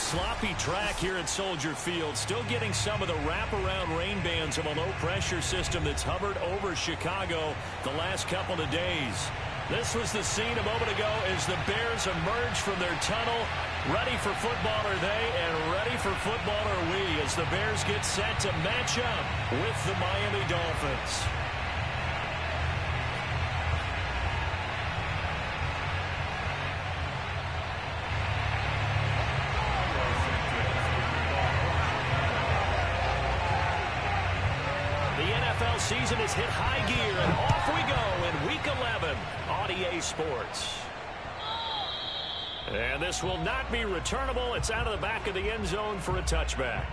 sloppy track here at Soldier Field. Still getting some of the wraparound rain bands of a low-pressure system that's hovered over Chicago the last couple of days. This was the scene a moment ago as the Bears emerge from their tunnel. Ready for football are they, and ready for football are we as the Bears get set to match up with the Miami Dolphins. Season is hit high gear, and off we go in Week 11 on EA Sports. And this will not be returnable. It's out of the back of the end zone for a touchback.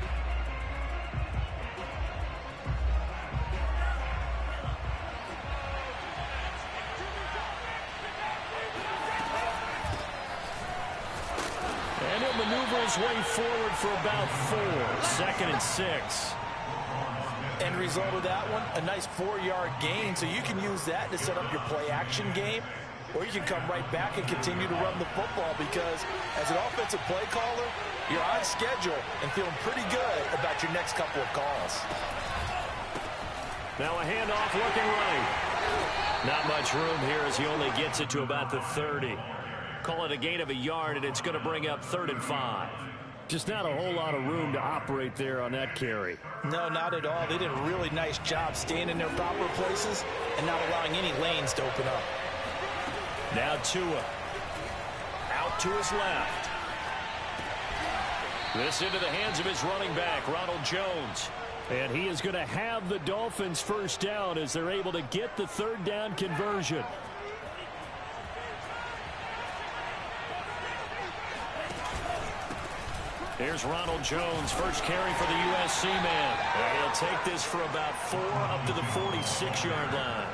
And he'll maneuver his way forward for about 4. 2nd and 6. End result of that one, a nice 4-yard gain, so you can use that to set up your play-action game, or you can come right back and continue to run the football because as an offensive play caller, you're on schedule and feeling pretty good about your next couple of calls. Now a handoff looking right. Not much room here as he only gets it to about the 30. Call it a gain of a yard, and it's going to bring up 3rd and 5. Just not a whole lot of room to operate there on that carry. No, not at all. They did a really nice job staying in their proper places and not allowing any lanes to open up. Now Tua. Out to his left. This into the hands of his running back, Ronald Jones. And he is going to have the Dolphins first down as they're able to get the 3rd down conversion. Here's Ronald Jones, first carry for the USC man. And he'll take this for about 4 up to the 46-yard line.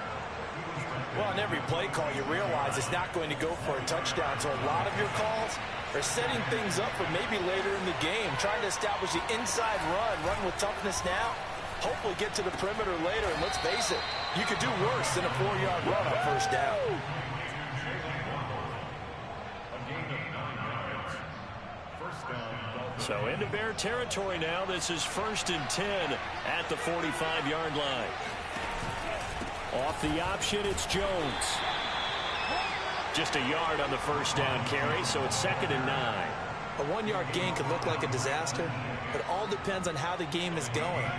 Well, on every play call, you realize it's not going to go for a touchdown. So a lot of your calls are setting things up for maybe later in the game, trying to establish the inside run with toughness now, hopefully get to the perimeter later. And let's face it, you could do worse than a 4-yard run on first down. So into Bear territory now. This is 1st and 10 at the 45-yard line. Off the option, it's Jones. Just a yard on the first down carry, so it's 2nd and 9. A 1-yard gain could look like a disaster, but it all depends on how the game is going.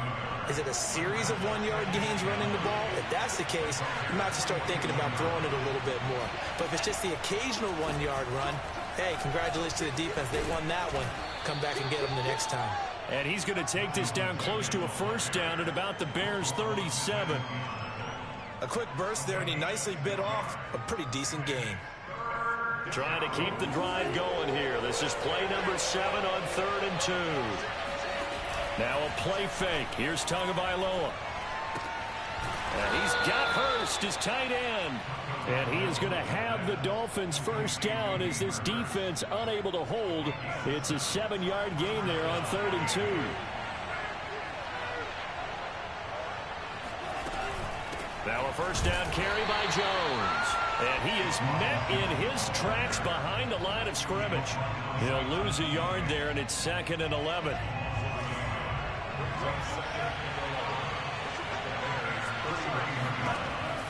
Is it a series of 1-yard gains running the ball? If that's the case, you might have to start thinking about throwing it a little bit more. But if it's just the occasional 1-yard run, hey, congratulations to the defense. They won that one. Come back and get them the next time. And he's going to take this down close to a first down at about the Bears' 37. A quick burst there, and he nicely bit off a pretty decent gain. Trying to keep the drive going here. This is play number 7 on 3rd and 2. Now a play fake. Here's Tagovailoa. And he's got Hurst, his tight end. And he is going to have the Dolphins first down as this defense unable to hold. It's a 7-yard gain there on 3rd and 2. Now a first down carry by Jones. And he is met in his tracks behind the line of scrimmage. He'll lose a yard there, and it's 2nd and 11.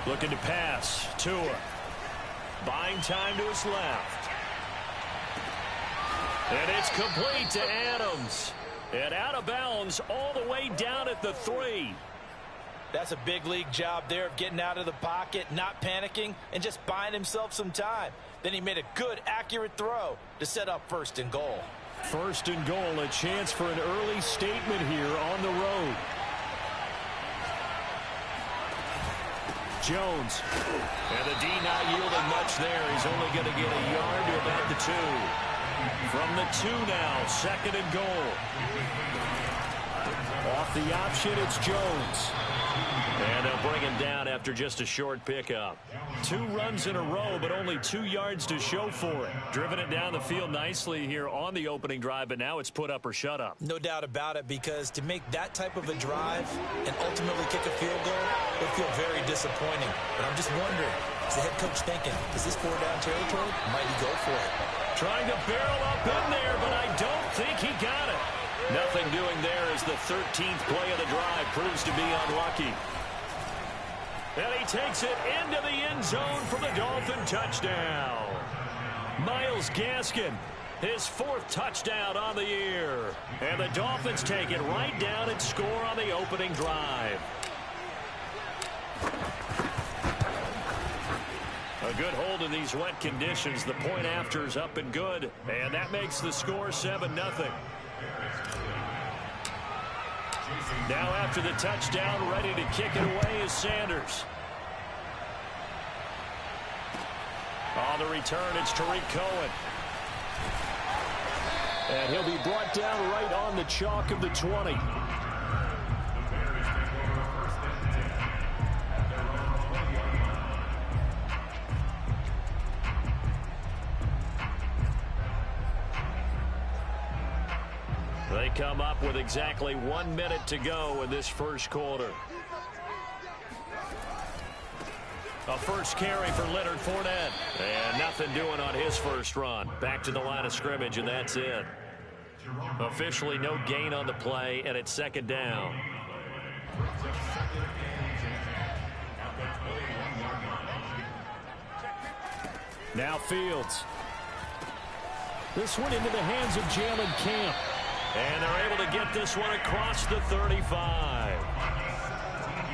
Looking to pass. Tua. Buying time to his left. And it's complete to Adams. And out of bounds all the way down at the 3. That's a big league job there of getting out of the pocket, not panicking, and just buying himself some time. Then he made a good, accurate throw to set up 1st and goal. 1st and goal, a chance for an early statement here on the road. Jones. And the D not yielding much there. He's only going to get a yard to about the 2. From the 2 now, 2nd and goal. Off the option, it's Jones. And they'll bring him down after just a short pickup. 2 runs in a row, but only 2 yards to show for it. Driven it down the field nicely here on the opening drive, but now it's put up or shut up. No doubt about it, because to make that type of a drive and ultimately kick a field goal would feel very disappointing. But I'm just wondering, Is the head coach thinking, is this 4-down territory? Might he go for it? Trying to barrel up in there, but I don't think he got it. Nothing doing there as the 13th play of the drive proves to be unlucky. And he takes it into the end zone for the Dolphin touchdown. Myles Gaskin, his 4th touchdown on the year. And the Dolphins take it right down and score on the opening drive. A good hold in these wet conditions. The point after is up and good. And that makes the score 7-0. Now after the touchdown, ready to kick it away is Sanders. On the return, it's Tariq Cohen. And he'll be brought down right on the chalk of the 20. They come up with exactly 1 minute to go in this first quarter. A first carry for Leonard Fournette. And nothing doing on his first run. Back to the line of scrimmage, and that's it. Officially no gain on the play, and it's 2nd down. Now Fields. This one into the hands of Jalen Camp. And they're able to get this one across the 35.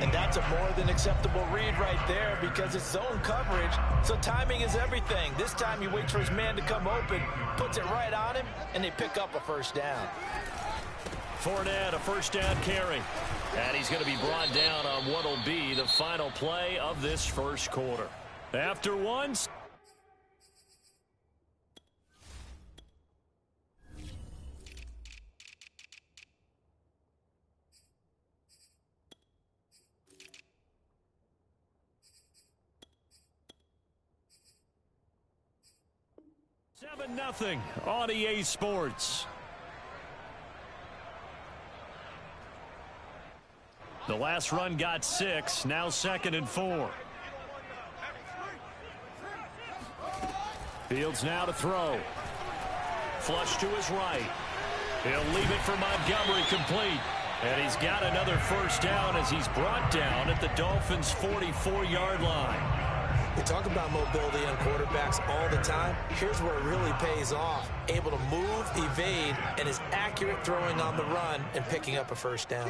And that's a more than acceptable read right there because it's zone coverage, so timing is everything. This time he waits for his man to come open, puts it right on him, and they pick up a first down. Fournette, a first down carry. And he's going to be brought down on what will be the final play of this first quarter. After once. Nothing on EA Sports. The last run got 6. Now 2nd and 4. Fields now to throw. Flush to his right. He'll leave it for Montgomery complete. And he's got another first down as he's brought down at the Dolphins' 44-yard line. We talk about mobility on quarterbacks all the time. Here's where it really pays off. Able to move, evade, and is accurate throwing on the run and picking up a first down.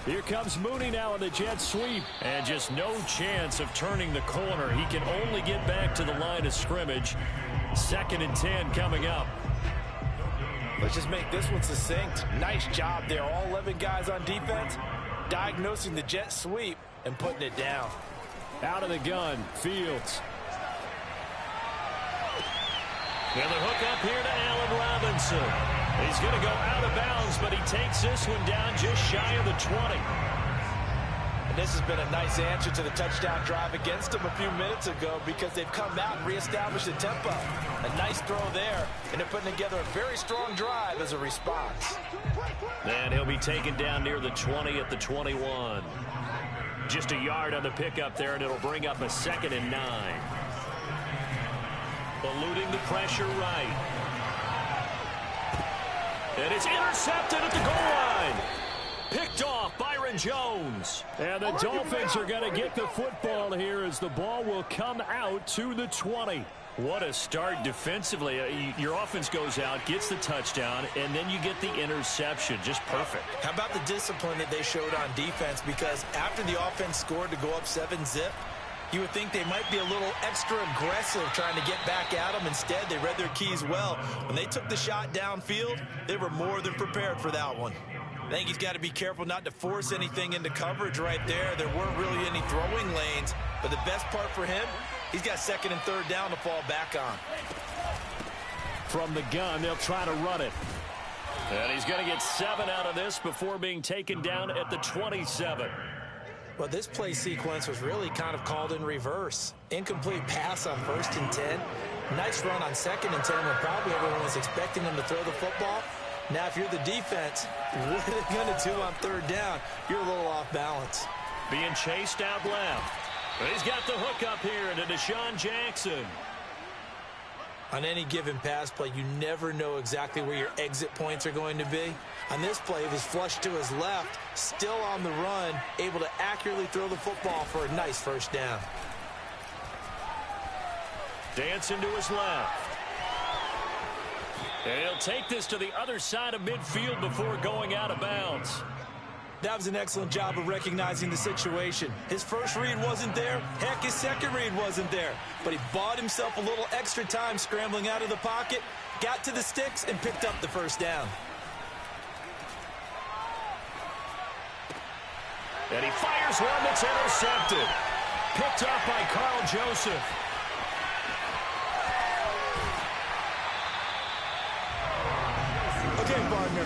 Here comes Mooney now in the jet sweep. And just no chance of turning the corner. He can only get back to the line of scrimmage. 2nd and 10 coming up. Let's just make this one succinct. Nice job there. All 11 guys on defense diagnosing the jet sweep and putting it down. Out of the gun, Fields. And the hook up here to Allen Robinson. He's going to go out of bounds, but he takes this one down just shy of the 20. And this has been a nice answer to the touchdown drive against them a few minutes ago because they've come out and reestablished the tempo. A nice throw there, and they're putting together a very strong drive as a response. And he'll be taken down near the 20 at the 21. Just a yard on the pickup there, and it'll bring up a 2nd and 9. Eluding the pressure right. And it's intercepted at the goal line. Picked off Byron Jones. And the Dolphins are going to get the football here as the ball will come out to the 20. What a start defensively. Your offense goes out, gets the touchdown, and then you get the interception. Just perfect. How about the discipline that they showed on defense? Because after the offense scored to go up 7-zip, you would think they might be a little extra aggressive trying to get back at them. Instead, they read their keys well. When they took the shot downfield, they were more than prepared for that one. I think he's got to be careful not to force anything into coverage right there. There weren't really any throwing lanes, but the best part for him, he's got 2nd and 3rd down to fall back on. From the gun, they'll try to run it. And he's going to get 7 out of this before being taken down at the 27. Well, this play sequence was really kind of called in reverse. Incomplete pass on 1st and 10. Nice run on 2nd and 10 when probably everyone was expecting him to throw the football. Now, if you're the defense, what are they going to do on 3rd down? You're a little off balance. Being chased out left. But he's got the hook up here into Deshaun Jackson. On any given pass play, you never know exactly where your exit points are going to be. On this play, he was flushed to his left, still on the run, able to accurately throw the football for a nice first down. Dancing to his left. And he'll take this to the other side of midfield before going out of bounds. That was an excellent job of recognizing the situation. His first read wasn't there. Heck, his second read wasn't there. But he bought himself a little extra time scrambling out of the pocket, got to the sticks, and picked up the first down. And he fires one that's intercepted. Picked up by Carl Joseph. Okay, partner,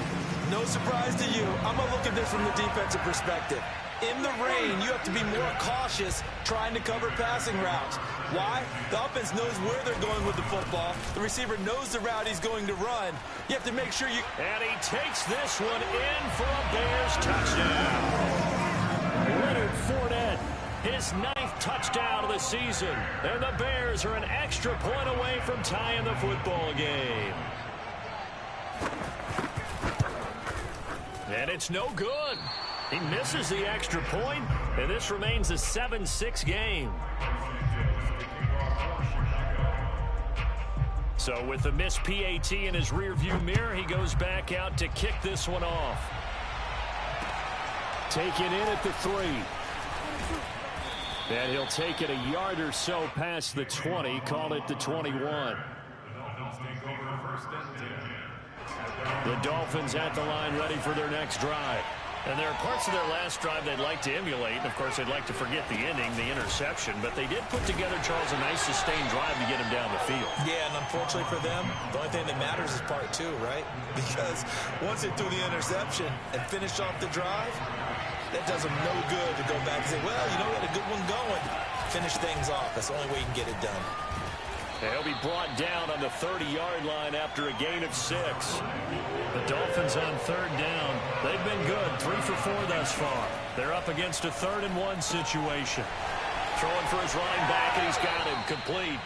no surprise to you. I'm going to look at this from the defensive perspective. In the rain, you have to be more cautious trying to cover passing routes. Why? The offense knows where they're going with the football. The receiver knows the route he's going to run. You have to make sure you... And he takes this one in for a Bears touchdown. Leonard Fournette, his 9th touchdown of the season. And the Bears are an extra point away from tying the football game. And it's no good. He misses the extra point, and this remains a 7-6 game. So with the missed PAT in his rearview mirror, he goes back out to kick this one off. Taken in at the 3. And he'll take it a yard or so past the 20, call it the 21. The Dolphins at the line, ready for their next drive. And there are parts of their last drive they'd like to emulate. And, of course, they'd like to forget the ending, the interception. But they did put together, Charles, a nice sustained drive to get him down the field. Yeah, and unfortunately for them, the only thing that matters is part 2, right? Because once they threw the interception and finished off the drive, that does them no good to go back and say, well, you know, we had a good one going. Finish things off. That's the only way you can get it done. He'll be brought down on the 30-yard line after a gain of 6. The Dolphins on 3rd down. They've been good, 3 for 4 thus far. They're up against a 3rd-and-1 situation. Throwing for his running back, and he's got him complete.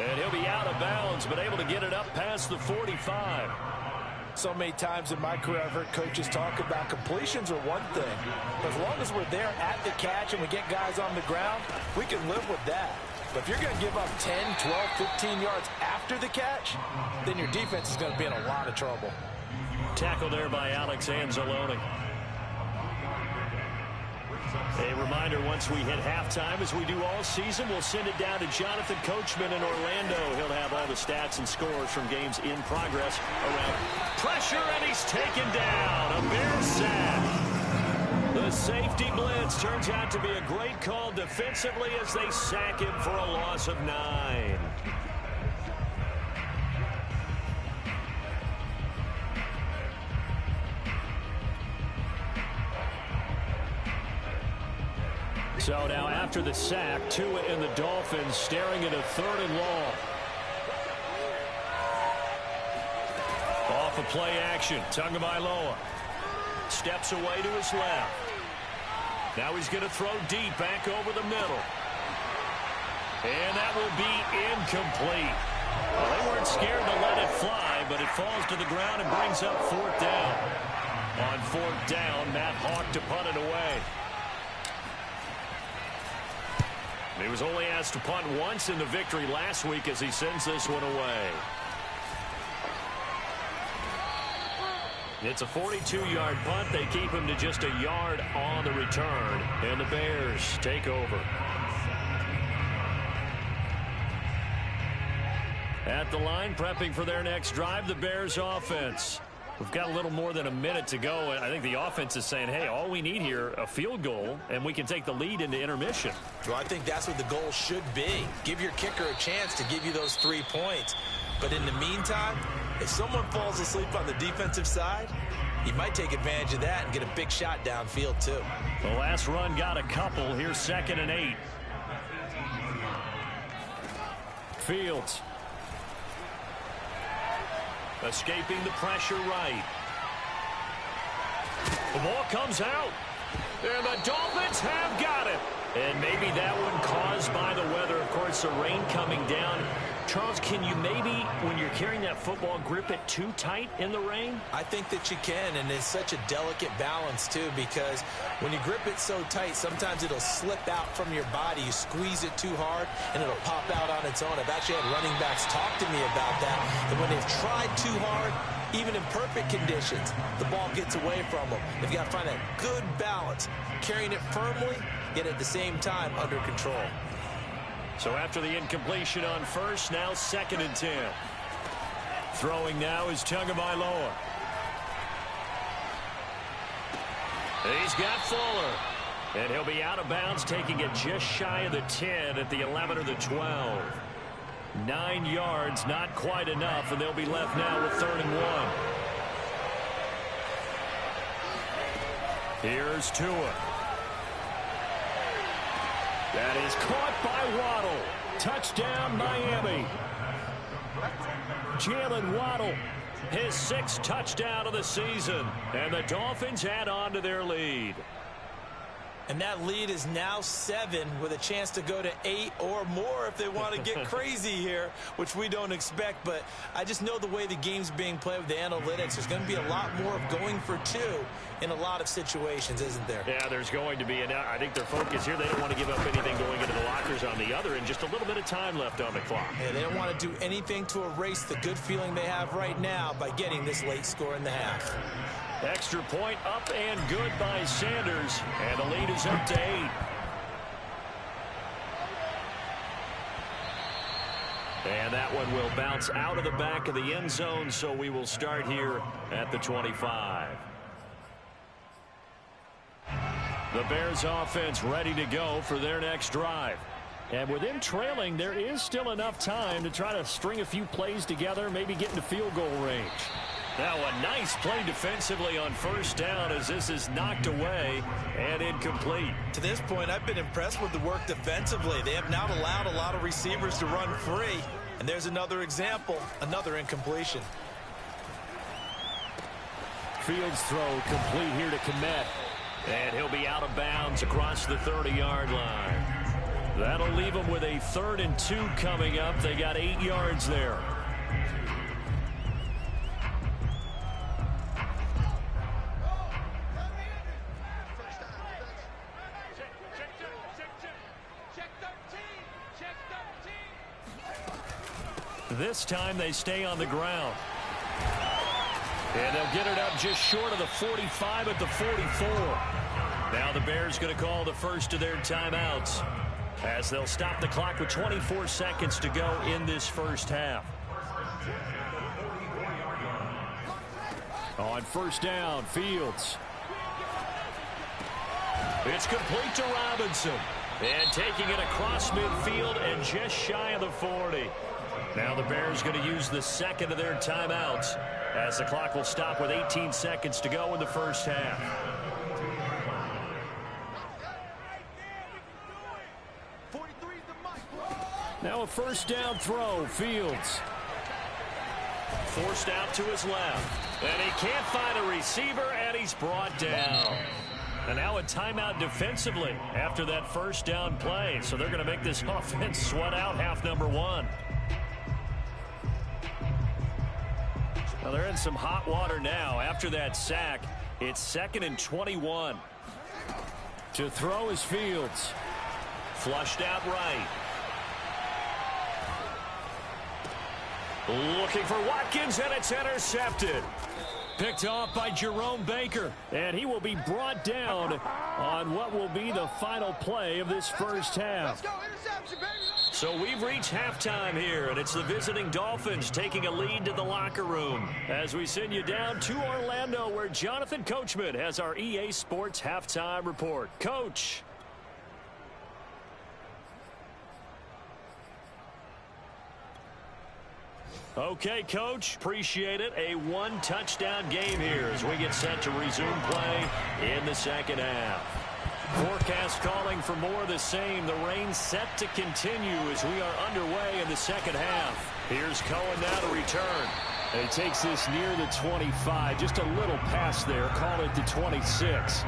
And he'll be out of bounds, but able to get it up past the 45. So many times in my career, I've heard coaches talk about completions are one thing. But as long as we're there at the catch and we get guys on the ground, we can live with that. But if you're going to give up 10, 12, 15 yards after the catch, then your defense is going to be in a lot of trouble. Tackle there by Alex Anzalone. A reminder, once we hit halftime, as we do all season, we'll send it down to Jonathan Coachman in Orlando. He'll have all the stats and scores from games in progress around pressure, and he's taken down. A Bears sack. The safety blitz turns out to be a great call defensively as they sack him for a loss of 9. So now after the sack, Tua and the Dolphins staring at a 3rd and long. Off of play action, Tagovailoa steps away to his left. Now he's going to throw deep back over the middle. And that will be incomplete. Well, they weren't scared to let it fly, but it falls to the ground and brings up 4th down. On 4th down, Matt Hawk to punt it away. He was only asked to punt once in the victory last week as he sends this one away. It's a 42-yard punt. They keep him to just a yard on the return. And the Bears take over. At the line, prepping for their next drive, the Bears offense. We've got a little more than a minute to go, and I think the offense is saying, hey, all we need here, a field goal, and we can take the lead into intermission. Well, I think that's what the goal should be. Give your kicker a chance to give you those 3 points. But in the meantime, if someone falls asleep on the defensive side, you might take advantage of that and get a big shot downfield, too. The last run got a couple. Here's 2nd and 8. Fields. Escaping the pressure right. The ball comes out. And the Dolphins have got it. And maybe that one caused by the weather. Of course, the rain coming down. Charles, can you maybe, when you're carrying that football, grip it too tight in the rain? I think that you can, and it's such a delicate balance, too, because when you grip it so tight, sometimes it'll slip out from your body. You squeeze it too hard, and it'll pop out on its own. I've actually had running backs talk to me about that, and when they've tried too hard, even in perfect conditions, the ball gets away from them. They've got to find that good balance, carrying it firmly, yet at the same time under control. So after the incompletion on first, now 2nd and 10. Throwing now is Tagovailoa. He's got Fuller. And he'll be out of bounds, taking it just shy of the 10 at the 11 or the 12. 9 yards, not quite enough, and they'll be left now with 3rd and 1. Here's Tua. That is caught by Waddle. Touchdown, Miami. Jalen Waddle, his 6th touchdown of the season. And the Dolphins add on to their lead. And that lead is now 7 with a chance to go to 8 or more if they want to get crazy here, which we don't expect. But I just know the way the game's being played with the analytics, there's going to be a lot more of going for 2 in a lot of situations, isn't there? Yeah, there's going to be. And I think their focus here, they don't want to give up anything going into the lockers on the other, and just a little bit of time left on the clock. Yeah, they don't want to do anything to erase the good feeling they have right now by getting this late score in the half. Extra point up and good by Sanders. And the lead is up to 8. And that one will bounce out of the back of the end zone, so we will start here at the 25. The Bears offense ready to go for their next drive. And with them trailing, there is still enough time to try to string a few plays together, maybe get into field goal range. Now a nice play defensively on first down as this is knocked away and incomplete. To this point, I've been impressed with the work defensively. They have not allowed a lot of receivers to run free. And there's another example, another incompletion. Fields throw complete here to Kmet. And he'll be out of bounds across the 30-yard line. That'll leave them with a 3rd and 2 coming up. They got 8 yards there. This time they stay on the ground. And they'll get it up just short of the 45 at the 44. Now the Bears going to call the first of their timeouts as they'll stop the clock with 24 seconds to go in this first half. On first down, Fields. It's complete to Robinson. And taking it across midfield and just shy of the 40. Now the Bears going to use the second of their timeouts as the clock will stop with 18 seconds to go in the first half. Now a first down throw, Fields. Forced out to his left. And he can't find a receiver, and he's brought down. And now a timeout defensively after that first down play. So they're going to make this offense sweat out half number 1. Well, they're in some hot water now. After that sack, it's 2nd and 21. To throw is Fields. Flushed out right. Looking for Watkins, and it's intercepted. Picked off by Jerome Baker. And he will be brought down on what will be the final play of this first half. So we've reached halftime here, and it's the visiting Dolphins taking a lead to the locker room as we send you down to Orlando, where Jonathan Coachman has our EA Sports halftime report. Coach. Okay, Coach, appreciate it. A 1-touchdown game here as we get set to resume play in the second half. Forecast calling for more of the same. The rain set to continue as we are underway in the second half. Here's Cohen now to return. And he takes this near the 25, just a little past there. Call it the 26.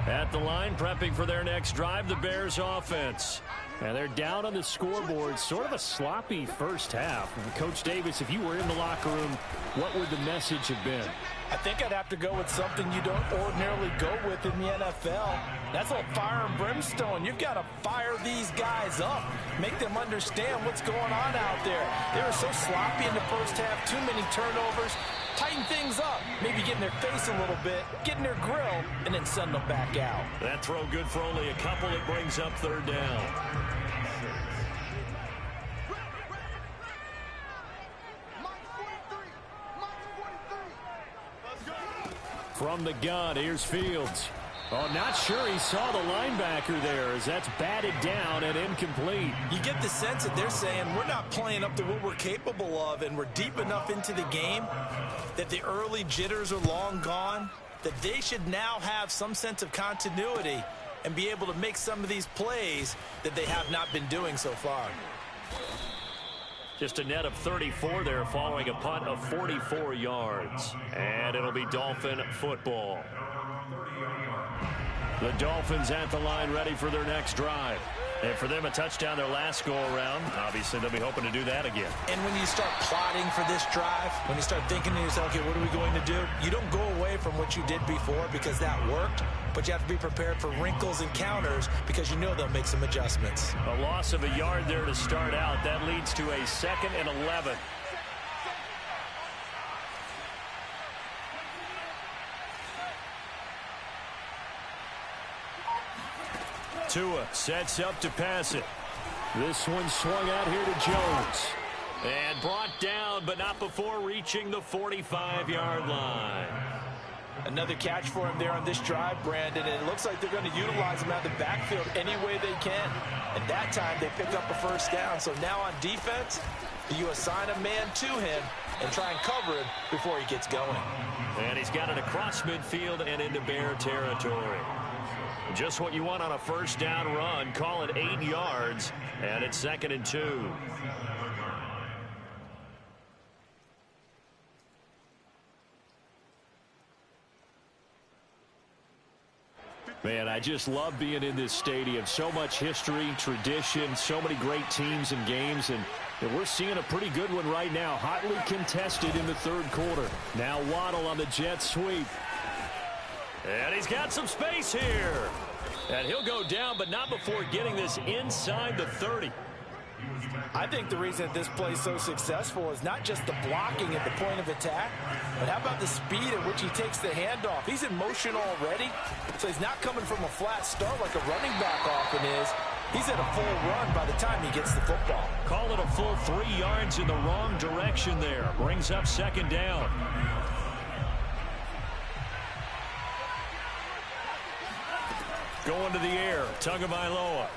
At the line, prepping for their next drive, the Bears offense. And they're down on the scoreboard. Sort of a sloppy first half. And Coach Davis, if you were in the locker room, what would the message have been? I think I'd have to go with something you don't ordinarily go with in the NFL. That's a little fire and brimstone. You've got to fire these guys up. Make them understand what's going on out there. They were so sloppy in the first half. Too many turnovers. Tighten things up. Maybe get in their face a little bit, get in their grill, and then send them back out. That throw good for only a couple. It brings up third down. From the gun, here's Fields. Oh, not sure he saw the linebacker there as that's batted down and incomplete. You get the sense that they're saying we're not playing up to what we're capable of, and we're deep enough into the game that the early jitters are long gone, that they should now have some sense of continuity and be able to make some of these plays that they have not been doing so far. Just a net of 34 there following a punt of 44 yards. And it'll be Dolphin football. The Dolphins at the line ready for their next drive. And for them, a touchdown their last go-around. Obviously, they'll be hoping to do that again. And when you start plotting for this drive, when you start thinking to yourself, okay, what are we going to do? You don't go away from what you did before because that worked, but you have to be prepared for wrinkles and counters because you know they'll make some adjustments. A loss of a yard there to start out. That leads to a 2nd and 11. Tua sets up to pass it. This one swung out here to Jones. And brought down, but not before reaching the 45-yard line. Another catch for him there on this drive, Brandon, and it looks like they're going to utilize him out of the backfield any way they can. And that time they pick up a first down. So now on defense, you assign a man to him and try and cover him before he gets going. And he's got it across midfield and into Bear territory. Just what you want on a first down run. Call it 8 yards, and it's 2nd and 2. Man, I just love being in this stadium. So much history, tradition, so many great teams and games, and we're seeing a pretty good one right now. Hotly contested in the third quarter. Now Waddle on the jet sweep. And he's got some space here. And he'll go down, but not before getting this inside the 30. I think the reason that this play is so successful is not just the blocking at the point of attack, but how about the speed at which he takes the handoff? He's in motion already, so he's not coming from a flat start like a running back often is. He's at a full run by the time he gets the football. Call it a full 3 yards in the wrong direction there. Brings up 2nd down. Going to the air, Tagovailoa.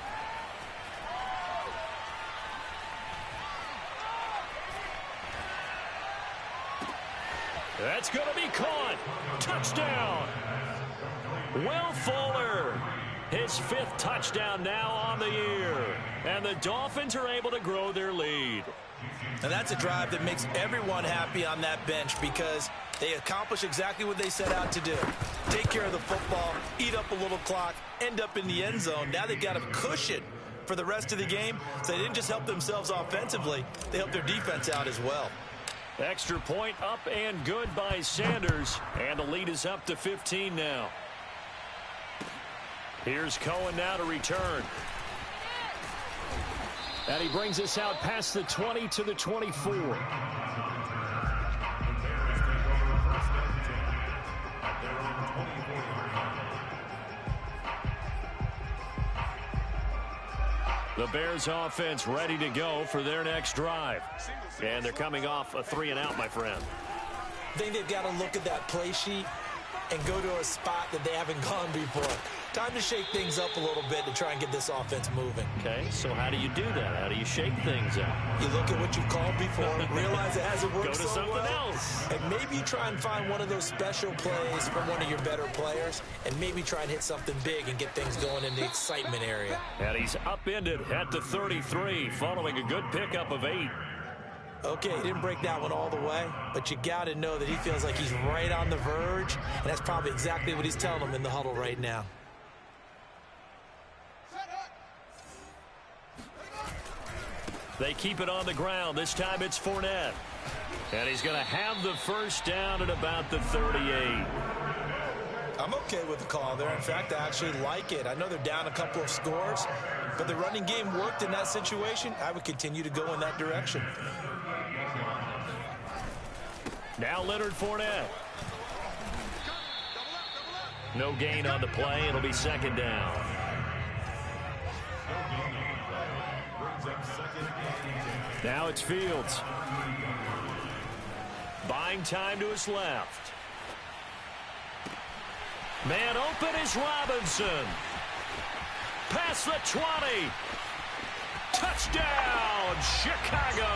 That's going to be caught. Touchdown. Will Fuller, his 5th touchdown now on the year. And the Dolphins are able to grow their lead. And that's a drive that makes everyone happy on that bench because they accomplish exactly what they set out to do. Take care of the football, eat up a little clock, end up in the end zone. Now they've got a cushion for the rest of the game. So they didn't just help themselves offensively, they helped their defense out as well. Extra point up and good by Sanders. And the lead is up to 15 now. Here's Cohen now to return. And he brings us out past the 20 to the 24. The Bears offense ready to go for their next drive. And they're coming off a 3-and-out, my friend. I think they've got to look at that play sheet and go to a spot that they haven't gone before. Time to shake things up a little bit to try and get this offense moving. Okay, so how do you do that? How do you shake things up? You look at what you've called before, realize it hasn't worked so well. Go to something else. And maybe try and find one of those special plays from one of your better players, and maybe try and hit something big and get things going in the excitement area. And he's upended at the 33, following a good pickup of 8. Okay, he didn't break that one all the way, but you got to know that he feels like he's right on the verge, and that's probably exactly what he's telling them in the huddle right now. They keep it on the ground. This time it's Fournette. And he's going to have the first down at about the 38. I'm okay with the call there. In fact, I actually like it. I know they're down a couple of scores, but the running game worked in that situation. I would continue to go in that direction. Now Leonard Fournette. No gain on the play. It'll be second down. Now it's Fields. Buying time to his left. Man open is Robinson. Past the 20. Touchdown, Chicago.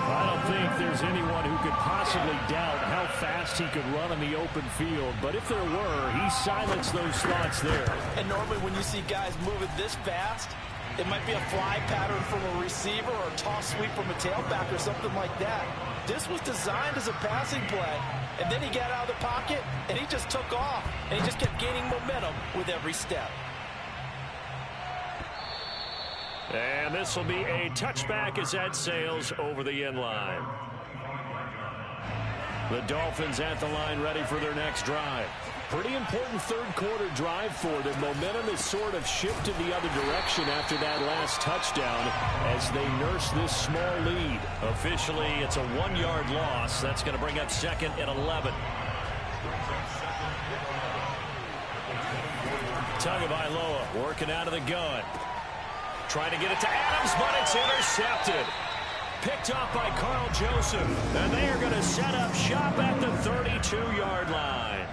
I don't think there's anyone who could possibly doubt how fast he could run in the open field. But if there were, he silenced those thoughts there. And normally when you see guys moving this fast, it might be a fly pattern from a receiver or a toss sweep from a tailback or something like that. This was designed as a passing play, and then he got out of the pocket, and he just took off, and he just kept gaining momentum with every step. And this will be a touchback as that sails over the end line. The Dolphins at the line ready for their next drive. Pretty important third quarter drive for them. Momentum has sort of shifted the other direction after that last touchdown as they nurse this small lead. Officially, it's a 1-yard loss. That's going to bring up second and 11. Tagovailoa working out of the gun. Trying to get it to Adams, but it's intercepted. Picked off by Carl Joseph. And they are going to set up shop at the 32-yard line.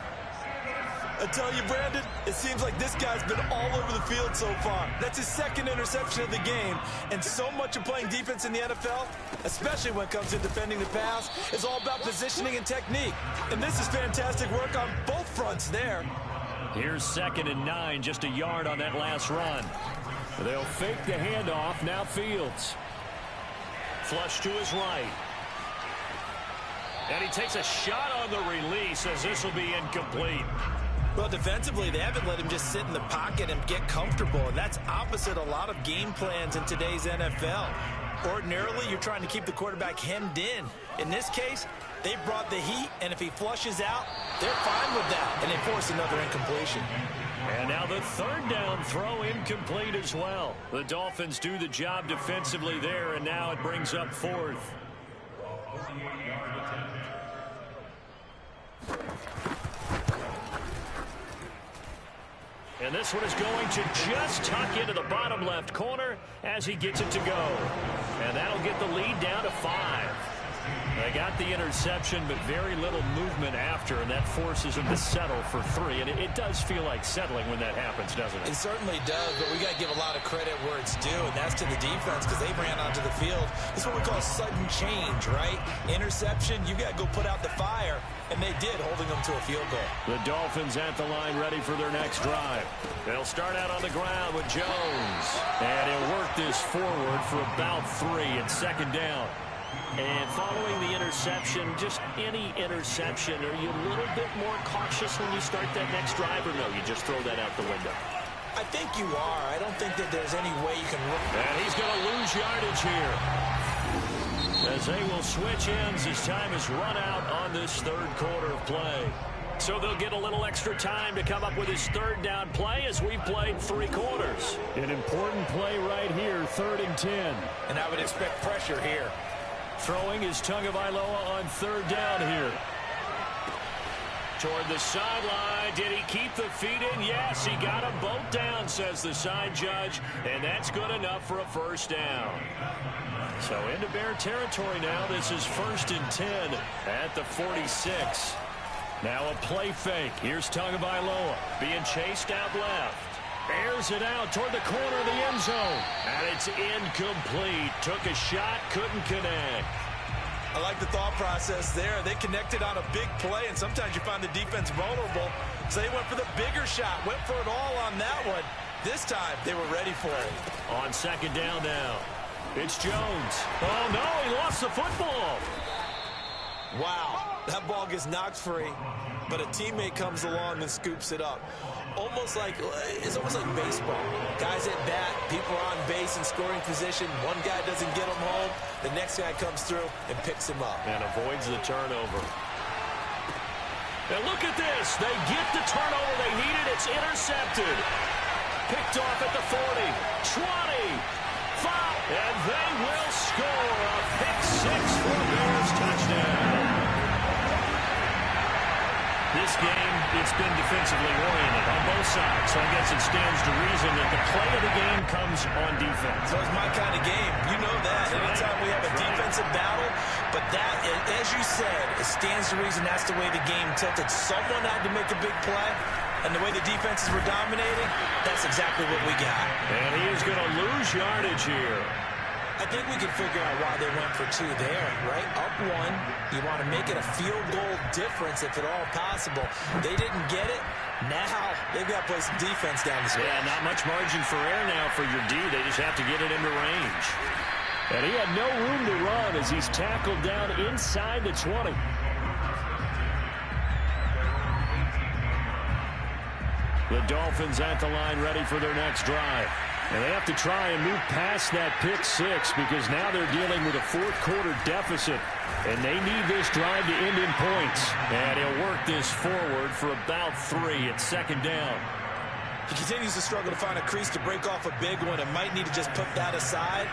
I tell you, Brandon, it seems like this guy's been all over the field so far. That's his second interception of the game. And so much of playing defense in the NFL, especially when it comes to defending the pass, is all about positioning and technique. And this is fantastic work on both fronts there. Here's second and 9, just a yard on that last run. They'll fake the handoff. Now Fields. Flush to his right. And he takes a shot on the release as this will be incomplete. Well, defensively, they haven't let him just sit in the pocket and get comfortable, and that's opposite a lot of game plans in today's NFL. Ordinarily, you're trying to keep the quarterback hemmed in. In this case, they brought the heat, and if he flushes out, they're fine with that, and they force another incompletion. And now the third down throw incomplete as well. The Dolphins do the job defensively there, and now it brings up fourth. And this one is going to just tuck into the bottom left corner as he gets it to go. And that'll get the lead down to 5. They got the interception, but very little movement after, and that forces them to settle for 3. And it does feel like settling when that happens, doesn't it? It certainly does, but we got to give a lot of credit where it's due, and that's to the defense because they ran onto the field. This is what we call sudden change, right? Interception, you got to go put out the fire, and they did, holding them to a field goal. The Dolphins at the line ready for their next drive. They'll start out on the ground with Jones. And he'll work this forward for about 3 and second down. And following the interception, just any interception, are you a little bit more cautious when you start that next drive, or no, you just throw that out the window? I think you are. I don't think that there's any way you can look. And he's going to lose yardage here, as they will switch ends as time is run out on this third quarter of play. So they'll get a little extra time to come up with his third down play as we've played 3 quarters. An important play right here, 3rd and 10. And I would expect pressure here. Throwing is Tagovailoa on third down here. Toward the sideline. Did he keep the feet in? Yes, he got them both down, says the side judge. And that's good enough for a first down. So into Bear territory now. This is 1st and 10 at the 46. Now a play fake. Here's Tagovailoa being chased out left. Airs it out toward the corner of the end zone. And it's incomplete. Took a shot, couldn't connect. I like the thought process there. They connected on a big play, and sometimes you find the defense vulnerable. So they went for the bigger shot, went for it all on that one. This time, they were ready for it. On second down now, it's Jones. Oh, no, he lost the football. Wow, that ball gets knocked free, but a teammate comes along and scoops it up. It's almost like baseball. Guys at bat, people are on base in scoring position. One guy doesn't get him home. The next guy comes through and picks him up. And avoids the turnover. And look at this. They get the turnover they needed. It's intercepted. Picked off at the 40, 20, 5, and they will score a pick six for a Bears touchdown. This game, it's been defensively oriented on both sides, so I guess it stands to reason that the play of the game comes on defense. So it's my kind of game. You know that. Anytime we have a defensive battle, but that, as you said, it stands to reason that's the way the game tilted. Someone had to make a big play, and the way the defenses were dominating, that's exactly what we got. And he is going to lose yardage here. I think we can figure out why they went for two there, right? Up one, you want to make it a field goal difference if at all possible. They didn't get it. Now they've got to play some defense down the stretch. Yeah, not much margin for error now for your D. They just have to get it into range. And he had no room to run as he's tackled down inside the 20. The Dolphins at the line ready for their next drive. And they have to try and move past that pick six because now they're dealing with a fourth-quarter deficit. And they need this drive to end in points. And he'll work this forward for about 3 at second down. He continues to struggle to find a crease to break off a big one and might need to just put that aside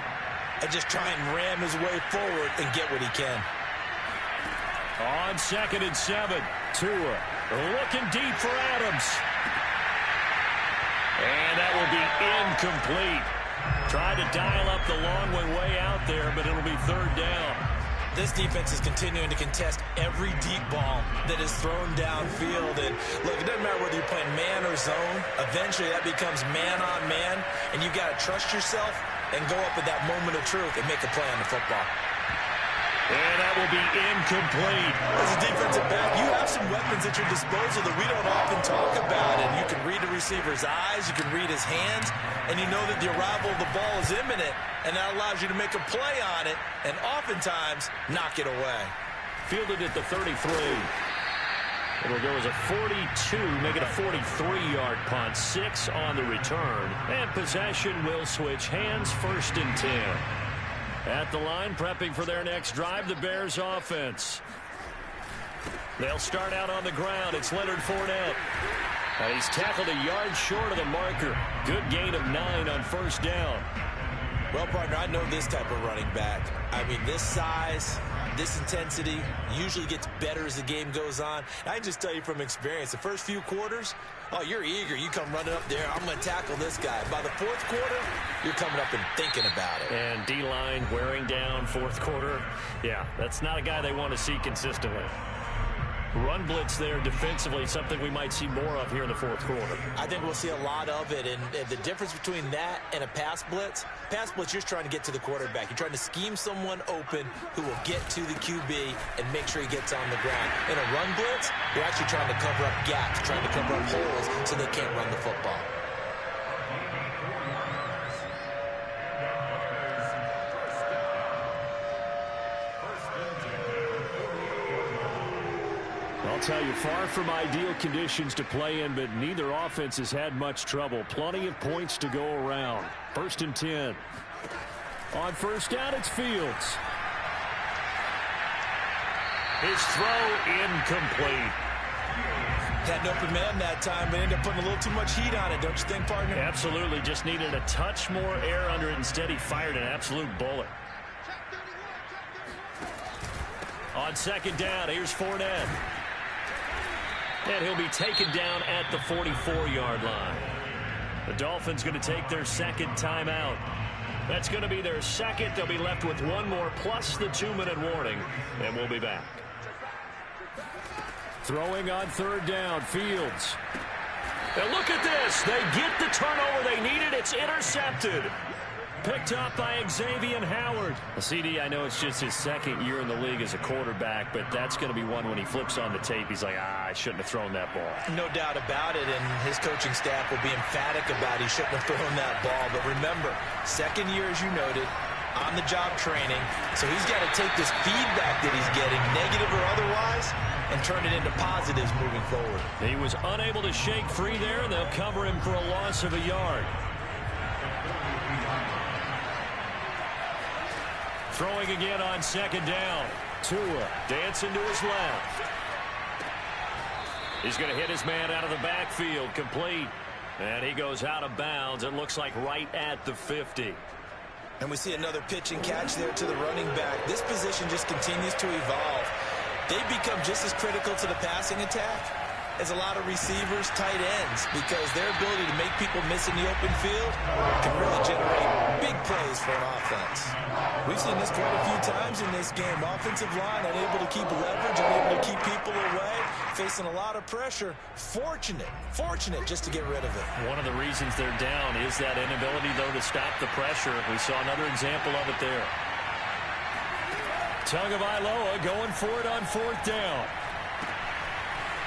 and just try and ram his way forward and get what he can. On 2nd and 7, Tua looking deep for Adams. And that will be incomplete. Tried to dial up the long one way out there, but it'll be 3rd down. This defense is continuing to contest every deep ball that is thrown downfield. And look, it doesn't matter whether you're playing man or zone. Eventually, that becomes man on man, and you've got to trust yourself and go up at that moment of truth and make a play on the football. And that will be incomplete. As a defensive back, you have some weapons at your disposal that we don't often talk about. And you can read the receiver's eyes, you can read his hands, and you know that the arrival of the ball is imminent, and that allows you to make a play on it and oftentimes knock it away. Fielded at the 33. It'll go as a 42, make it a 43-yard punt, 6 on the return. And possession will switch hands, 1st and 10. At the line, prepping for their next drive, the Bears offense. They'll start out on the ground. It's Leonard Fournette. He's tackled a yard short of the marker. Good gain of 9 on 1st down. Well, partner, I know this type of running back. I mean, this size, this intensity usually gets better as the game goes on. I can just tell you from experience, the first few quarters, oh, you're eager. You come running up there. I'm going to tackle this guy. By the 4th quarter, you're coming up and thinking about it. And D-line wearing down 4th quarter. Yeah, that's not a guy they want to see consistently. Run blitz there defensively, something we might see more of here in the 4th quarter. I think we'll see a lot of it, and the difference between that and a pass blitz, you're just trying to get to the quarterback. You're trying to scheme someone open who will get to the QB and make sure he gets on the ground. In a run blitz, you're actually trying to cover up gaps, trying to cover up holes so they can't run the football. I'll tell you, far from ideal conditions to play in, but neither offense has had much trouble. Plenty of points to go around. 1st and 10. On 1st down, it's Fields. His throw incomplete. Had an open man that time, but ended up putting a little too much heat on it, don't you think, partner? Absolutely. Just needed a touch more air under it. Instead, he fired an absolute bullet. On 2nd down, here's Fournette. And he'll be taken down at the 44-yard line. The Dolphins going to take their 2nd timeout. That's going to be their 2nd. They'll be left with 1 more plus the 2-minute warning. And we'll be back. Throwing on 3rd down, Fields. And look at this. They get the turnover they needed. It's intercepted. Picked up by Xavier Howard. CD, I know it's just his 2nd year in the league as a quarterback, but that's going to be one when he flips on the tape. He's like, I shouldn't have thrown that ball. No doubt about it, and his coaching staff will be emphatic about he shouldn't have thrown that ball. But remember, 2nd year, as you noted, on-the-job training. So he's got to take this feedback that he's getting, negative or otherwise, and turn it into positives moving forward. He was unable to shake free there, and they'll cover him for a loss of a yard. Throwing again on second down. Tua dancing to his left. He's going to hit his man out of the backfield, complete. And he goes out of bounds. It looks like right at the 50. And we see another pitch and catch there to the running back. This position just continues to evolve. They become just as critical to the passing attack as a lot of receivers, tight ends, because their ability to make people miss in the open field can really generate big plays for an offense. We've seen this quite a few times in this game. Offensive line unable to keep leverage, unable to keep people away, facing a lot of pressure. Fortunate just to get rid of it. One of the reasons they're down is that inability, though, to stop the pressure. We saw another example of it there. Tagovailoa going for it on fourth down.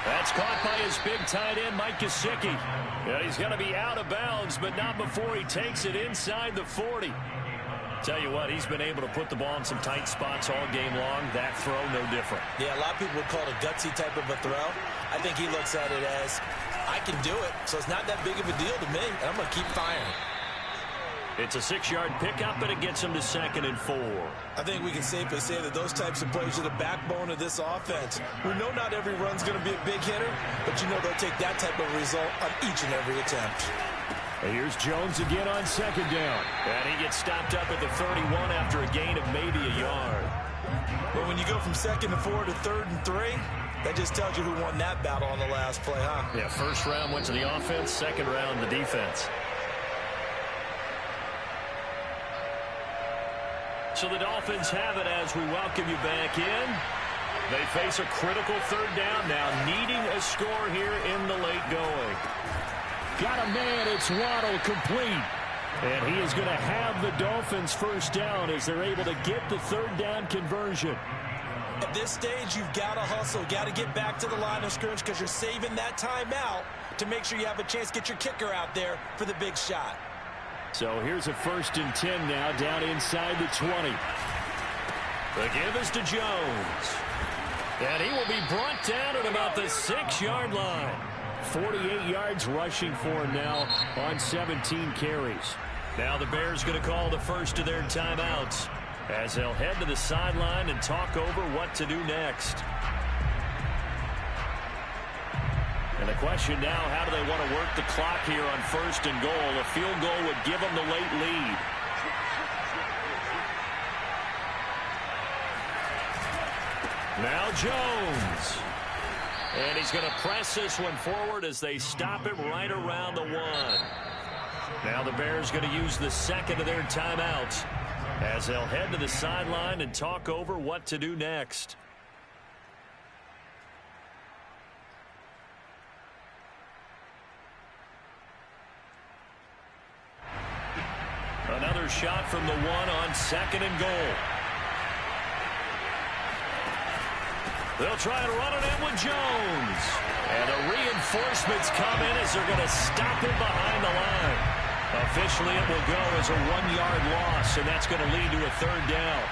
That's caught by his big tight end, Mike Gesicki. And he's going to be out of bounds, but not before he takes it inside the 40. Tell you what, he's been able to put the ball in some tight spots all game long. That throw, no different. Yeah, a lot of people would call it a gutsy type of a throw. I think he looks at it as, I can do it, so it's not that big of a deal to me, and I'm going to keep firing. It's a 6-yard pickup, and it gets him to 2nd and 4. I think we can safely say that those types of plays are the backbone of this offense. We know not every run's going to be a big hitter, but you know they'll take that type of result on each and every attempt. And here's Jones again on 2nd down. And he gets stopped up at the 31 after a gain of maybe a yard. Well, when you go from 2nd and 4 to 3rd and 3, that just tells you who won that battle on the last play, huh? Yeah, first round went to the offense, second round the defense. So the Dolphins have it as we welcome you back in. They face a critical 3rd down now, needing a score here in the late going. Got a man, it's Waddle, complete. And he is going to have the Dolphins first down as they're able to get the 3rd down conversion. At this stage, you've got to hustle, got to get back to the line of scrimmage because you're saving that timeout to make sure you have a chance to get your kicker out there for the big shot. So here's a 1st and 10 now, down inside the 20. The give is to Jones. And he will be brought down at about the 6-yard line. 48 yards rushing for him now on 17 carries. Now the Bears going to call the first of their timeouts as they'll head to the sideline and talk over what to do next. And the question now, how do they want to work the clock here on 1st and goal? A field goal would give them the late lead. Now Jones. And he's going to press this one forward as they stop him right around the 1. Now the Bears going to use the 2nd of their timeouts as they'll head to the sideline and talk over what to do next. Another shot from the 1 on 2nd and goal. They'll try and run it in with Jones. And the reinforcements come in as they're going to stop him behind the line. Officially, it will go as a 1-yard loss, and that's going to lead to a 3rd down.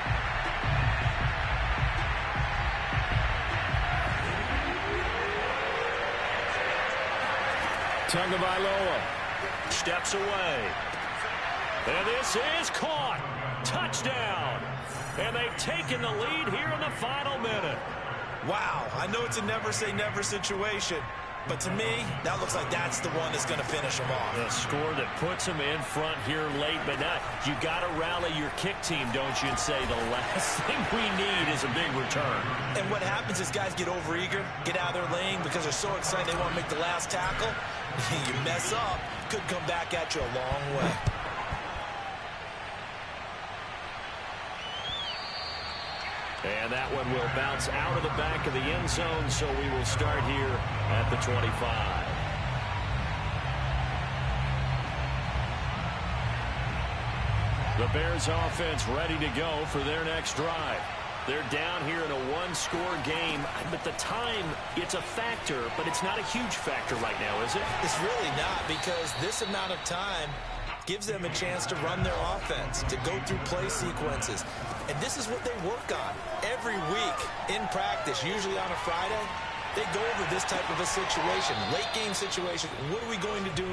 Tagovailoa steps away. And this is caught. Touchdown. And they've taken the lead here in the final minute. Wow, I know it's a never-say-never situation, but to me, that looks like that's the one that's going to finish them off. The score that puts them in front here late, but not. You got to rally your kick team, don't you, and say the last thing we need is a big return. And what happens is guys get overeager, get out of their lane because they're so excited they want to make the last tackle. You mess up, could come back at you a long way. And that one will bounce out of the back of the end zone, so we will start here at the 25. The Bears offense ready to go for their next drive. They're down here in a 1-score game, but the time, it's a factor, but it's not a huge factor right now, is it? It's really not, because this amount of time, gives them a chance to run their offense, to go through play sequences. And this is what they work on every week in practice, usually on a Friday. They go over this type of a situation, late game situation. What are we going to do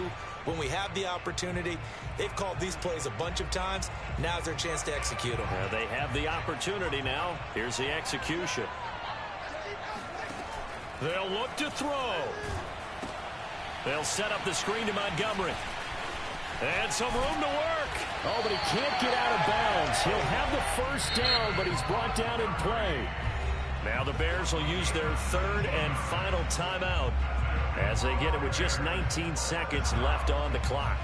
when we have the opportunity? They've called these plays a bunch of times. Now's their chance to execute them. They have the opportunity now. Here's the execution. They'll look to throw. They'll set up the screen to Montgomery. And some room to work. Oh, but he can't get out of bounds. He'll have the first down, but he's brought down in play. Now the Bears will use their third and final timeout as they get it with just 19 seconds left on the clock.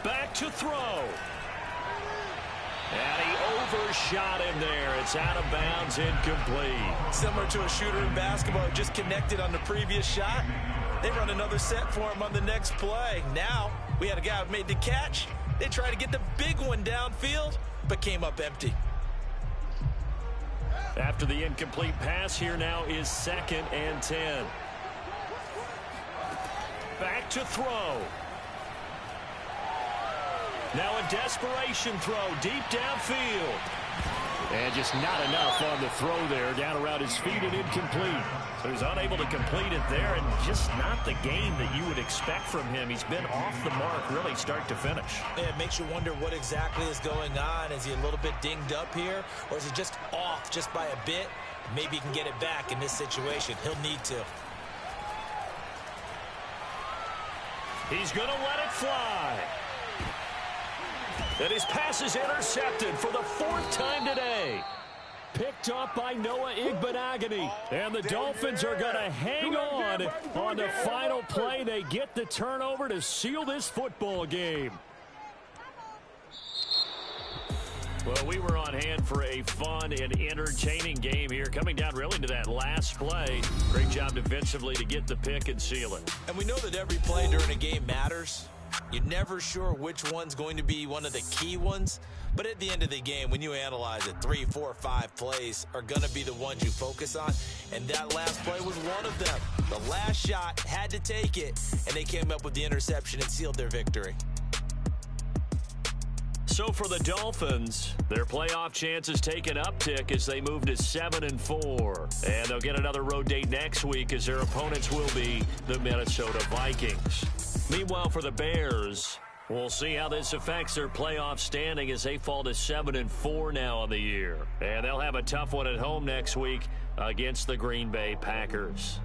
Back to throw. And he overshot him there. It's out of bounds, incomplete. Similar to a shooter in basketball who just connected on the previous shot. They run another set for him on the next play. Now, we had a guy who made the catch. They tried to get the big one downfield, but came up empty. After the incomplete pass, here now is 2nd and 10. Back to throw. Now a desperation throw deep downfield. And just not enough on the throw there, down around his feet and incomplete. So he's unable to complete it there, and just not the game that you would expect from him. He's been off the mark really start to finish. It makes you wonder what exactly is going on. Is he a little bit dinged up here, or is he just off just by a bit? Maybe he can get it back in this situation. He'll need to. He's going to let it fly. And his pass is intercepted for the 4th time today. Picked off by Noah Igbenogany. And the Dolphins are going to hang on the final play. They get the turnover to seal this football game. Well, we were on hand for a fun and entertaining game here. Coming down really to that last play. Great job defensively to get the pick and seal it. And we know that every play during a game matters. You're never sure which one's going to be one of the key ones. But at the end of the game, when you analyze it, 3, 4, 5 plays are going to be the ones you focus on. And that last play was one of them. The last shot had to take it, and they came up with the interception and sealed their victory. So for the Dolphins, their playoff chances take an uptick as they move to 7-4. And they'll get another road date next week as their opponents will be the Minnesota Vikings. Meanwhile, for the Bears, we'll see how this affects their playoff standing as they fall to 7-4 now on the year. And they'll have a tough one at home next week against the Green Bay Packers.